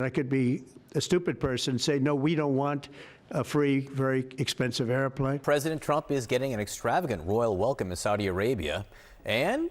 I could be a stupid person and say, no, we don't want a free, very expensive airplane. President Trump is getting an extravagant royal welcome in Saudi Arabia and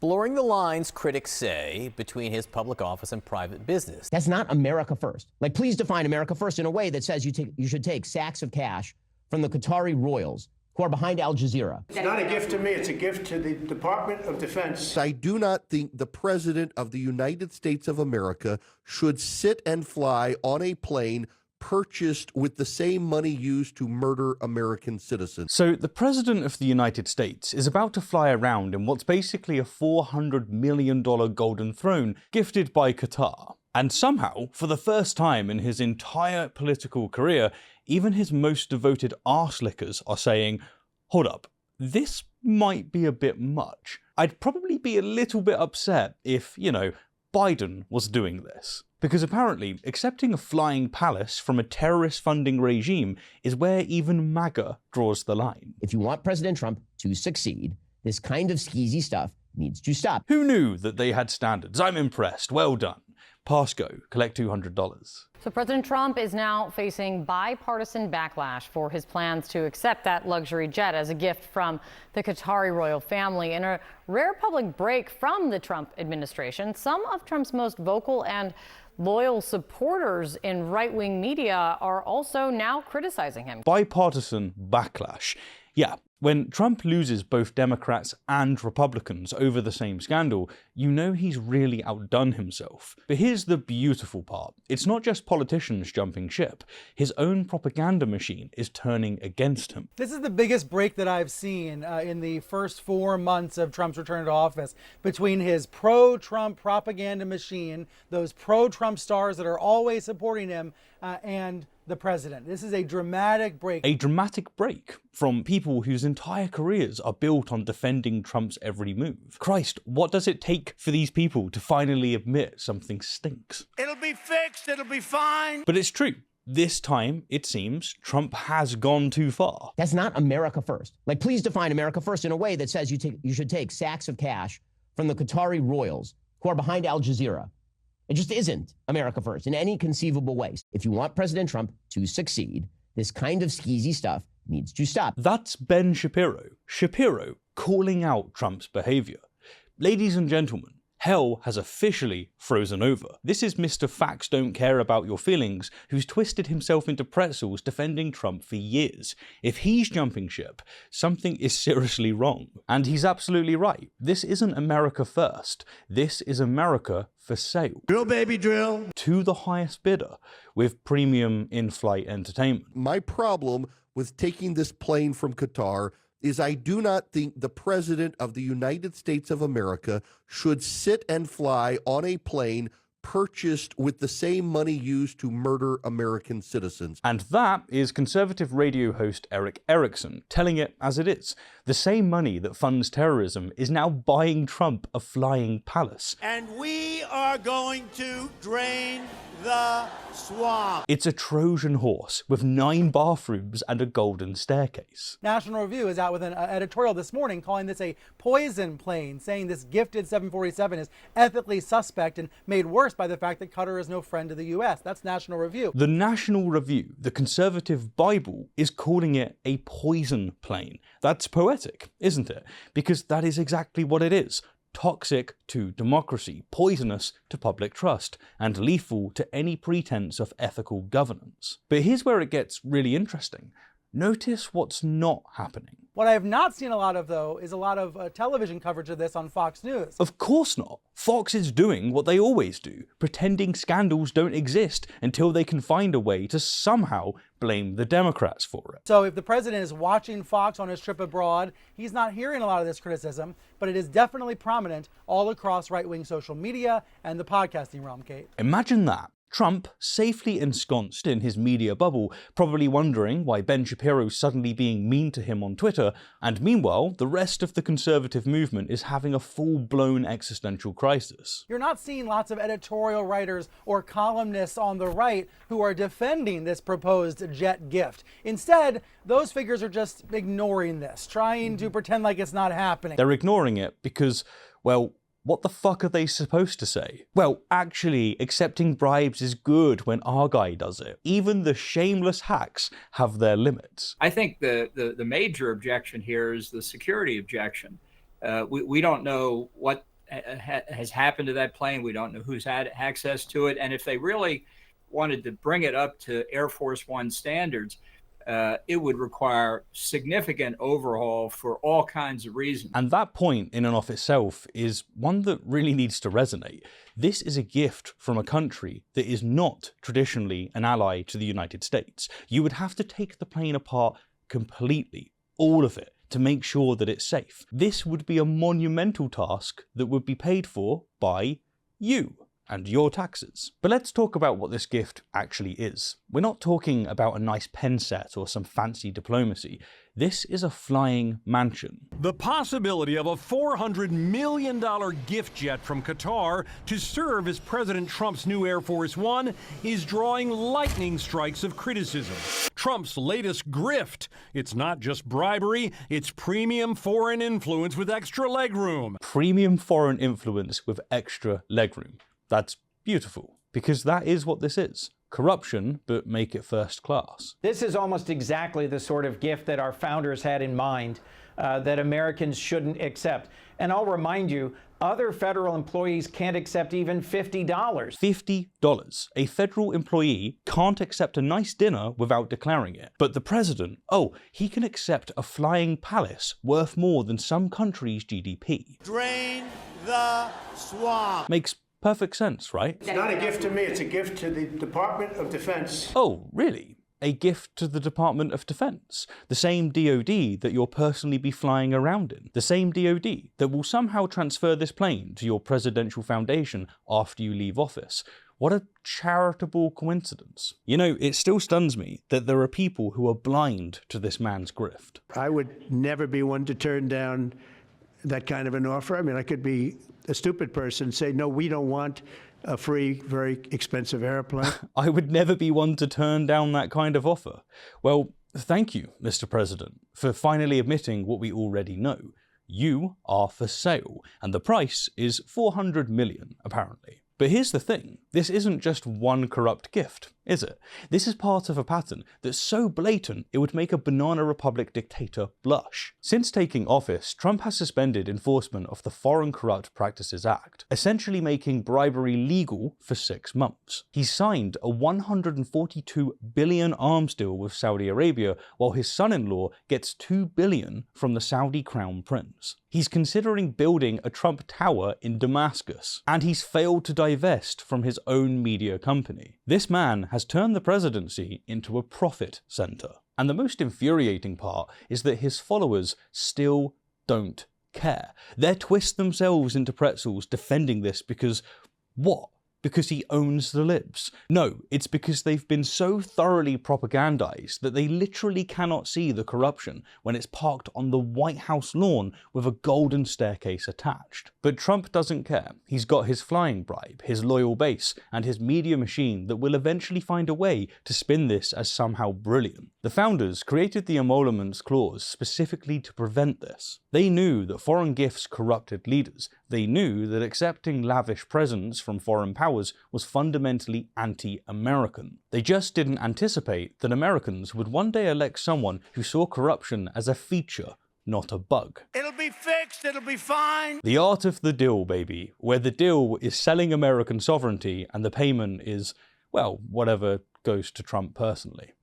blurring the lines, critics say, between his public office and private business. That's not America first. Like, please define America first in a way that says you should take sacks of cash from the Qatari royals who are behind Al Jazeera. It's not a gift to me, it's a gift to the Department of Defense. I do not think the President of the United States of America should sit and fly on a plane purchased with the same money used to murder American citizens. So the President of the United States is about to fly around in what's basically a $400 million golden throne gifted by Qatar. And somehow, for the first time in his entire political career, even his most devoted arse-lickers are saying, hold up, this might be a bit much. I'd probably be a little bit upset if, Biden was doing this. Because apparently, accepting a flying palace from a terrorist funding regime is where even MAGA draws the line. If you want President Trump to succeed, this kind of skeezy stuff needs to stop. Who knew that they had standards? I'm impressed. Well done. Pass go. Collect $200. So President Trump is now facing bipartisan backlash for his plans to accept that luxury jet as a gift from the Qatari royal family. In a rare public break from the Trump administration, some of Trump's most vocal and loyal supporters in right-wing media are also now criticizing him. Bipartisan backlash. Yeah, when Trump loses both Democrats and Republicans over the same scandal, you know he's really outdone himself. But here's the beautiful part. It's not just politicians jumping ship. His own propaganda machine is turning against him. This is the biggest break that I've seen in the first 4 months of Trump's return to office between his pro-Trump propaganda machine, those pro-Trump stars that are always supporting him, and the president. This is a dramatic break. A dramatic break from people whose entire careers are built on defending Trump's every move. Christ, what does it take for these people to finally admit something stinks? It'll be fixed, it'll be fine. But it's true. This time, it seems, Trump has gone too far. That's not America first. Like, please define America first in a way that says you should take sacks of cash from the Qatari royals who are behind Al Jazeera. It just isn't America first in any conceivable way. If you want President Trump to succeed, this kind of skeezy stuff needs to stop. That's Ben Shapiro. Shapiro calling out Trump's behavior. Ladies and gentlemen, hell has officially frozen over. This is Mr. Facts Don't Care About Your Feelings, who's twisted himself into pretzels defending Trump for years. If he's jumping ship, something is seriously wrong. And he's absolutely right. This isn't America first. This is America for sale. Drill, baby, drill. To the highest bidder with premium in-flight entertainment. My problem with taking this plane from Qatar is I do not think the President of the United States of America should sit and fly on a plane purchased with the same money used to murder American citizens. And that is conservative radio host Erick Erickson telling it as it is. The same money that funds terrorism is now buying Trump a flying palace. And we are going to drain the swamp. It's a Trojan horse with 9 bathrooms and a golden staircase. National Review is out with an editorial this morning calling this a poison plane, saying this gifted 747 is ethically suspect and made worse by the fact that Qatar is no friend of the U.S. That's National Review. The National Review, the conservative Bible, is calling it a poison plane. That's poetic, isn't it? Because that is exactly what it is. Toxic to democracy, poisonous to public trust, and lethal to any pretense of ethical governance. But here's where it gets really interesting. Notice what's not happening. What I have not seen a lot of, though, is a lot of television coverage of this on Fox News. Of course not. Fox is doing what they always do, pretending scandals don't exist until they can find a way to somehow blame the Democrats for it. So if the president is watching Fox on his trip abroad, he's not hearing a lot of this criticism, but it is definitely prominent all across right-wing social media and the podcasting realm, Kate. Imagine that. Trump, safely ensconced in his media bubble, probably wondering why Ben Shapiro's suddenly being mean to him on Twitter, and meanwhile, the rest of the conservative movement is having a full-blown existential crisis. You're not seeing lots of editorial writers or columnists on the right who are defending this proposed jet gift. Instead, those figures are just ignoring this, trying to pretend like it's not happening. They're ignoring it because, well, what the fuck are they supposed to say? Well, actually, accepting bribes is good when our guy does it. Even the shameless hacks have their limits. I think the major objection here is the security objection. We don't know what has happened to that plane. We don't know who's had access to it. And if they really wanted to bring it up to Air Force One standards, it would require significant overhaul for all kinds of reasons. And that point in and of itself is one that really needs to resonate. This is a gift from a country that is not traditionally an ally to the United States. You would have to take the plane apart completely, all of it, to make sure that it's safe. This would be a monumental task that would be paid for by you and your taxes. But let's talk about what this gift actually is. We're not talking about a nice pen set or some fancy diplomacy. This is a flying mansion. The possibility of a $400 million gift jet from Qatar to serve as President Trump's new Air Force One is drawing lightning strikes of criticism. Trump's latest grift. It's not just bribery, it's premium foreign influence with extra legroom. Premium foreign influence with extra legroom. That's beautiful, because that is what this is. Corruption, but make it first class. This is almost exactly the sort of gift that our founders had in mind that Americans shouldn't accept. And I'll remind you, other federal employees can't accept even $50. $50. A federal employee can't accept a nice dinner without declaring it. But the president, oh, he can accept a flying palace worth more than some countries' GDP. Drain the swamp. Makes perfect sense, right? It's not a gift to me, it's a gift to the Department of Defense. Oh, really? A gift to the Department of Defense? The same DoD that you'll personally be flying around in? The same DoD that will somehow transfer this plane to your presidential foundation after you leave office? What a charitable coincidence. You know, it still stuns me that there are people who are blind to this man's grift. I would never be one to turn down that kind of an offer. I mean, I could be a stupid person, say, no, we don't want a free, very expensive airplane. I would never be one to turn down that kind of offer. Well, thank you, Mr. President, for finally admitting what we already know. You are for sale, and the price is $400 million, apparently. But here's the thing, this isn't just one corrupt gift, is it? This is part of a pattern that's so blatant it would make a banana republic dictator blush. Since taking office, Trump has suspended enforcement of the Foreign Corrupt Practices Act, essentially making bribery legal for 6 months. He's signed a $142 billion arms deal with Saudi Arabia, while his son-in-law gets $2 billion from the Saudi crown prince. He's considering building a Trump Tower in Damascus, and he's failed to divest from his own media company. This man has turned the presidency into a profit center. And the most infuriating part is that his followers still don't care. They twist themselves into pretzels defending this because what? Because he owns the libs. No, it's because they've been so thoroughly propagandized that they literally cannot see the corruption when it's parked on the White House lawn with a golden staircase attached. But Trump doesn't care. He's got his flying bribe, his loyal base, and his media machine that will eventually find a way to spin this as somehow brilliant. The founders created the emoluments clause specifically to prevent this. They knew that foreign gifts corrupted leaders. They knew that accepting lavish presents from foreign powers was fundamentally anti-American. They just didn't anticipate that Americans would one day elect someone who saw corruption as a feature, not a bug. It'll be fixed, it'll be fine. The art of the deal, baby, where the deal is selling American sovereignty and the payment is, well, whatever goes to Trump personally.